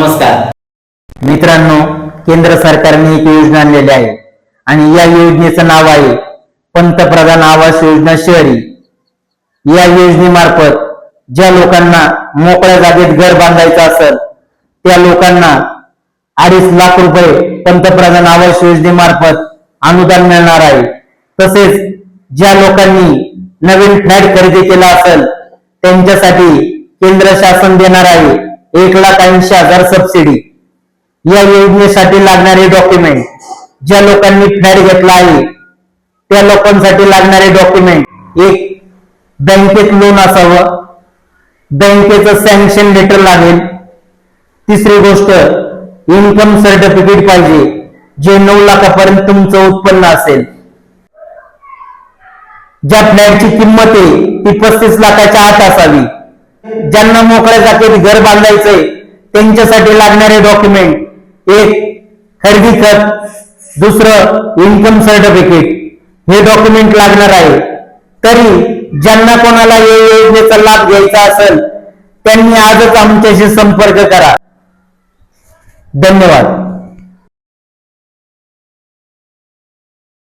नमस्कार मित्रांनो, केंद्र सरकारने एक योजना आणलेली आहे आणि या योजनेचं नाव आहे पंतप्रधान आवास योजना शहरी। या योजनेमार्फत ज्या लोकांना मोकळ्या जागेत घर बांधायचं असेल त्या लोकांना 2.5 लाख रुपये पंतप्रधान आवास योजनेमार्फत अनुदान मिळणार आहे। तसेच ज्या लोकांनी नवीन फ्लॅट खरेदी केला असेल त्यांच्यासाठी केंद्र शासन देणार आहे 1,80,000 सबसिडी। या योजनेसाठी लागणारे डॉक्युमेंट, ज्या लोकांनी फ्लॅट घेतला आहे त्या लोकांसाठी लागणारे डॉक्युमेंट, एक बँकेत लोन असावं, बँकेचं सँक्शन लेटर लागेल। तिसरी गोष्ट इन्कम सर्टिफिकेट पाहिजे जे 9 लाखापर्यंत तुमचं उत्पन्न असेल। ज्या फ्लॅटची किंमत आहे ती 35 लाखाच्या आत असावी। ज्यांना मोकळ्या जागेत घर बांधायचंय त्यांच्यासाठी लागणारे डॉक्युमेंट, एक खरेदी खत, दुसरं इन्कम सर्टिफिकेट, हे डॉक्युमेंट लागणार आहे। तरी ज्यांना कोणाला या योजनेचा लाभ घ्यायचा असेल त्यांनी आजच आमच्याशी संपर्क करा। धन्यवाद।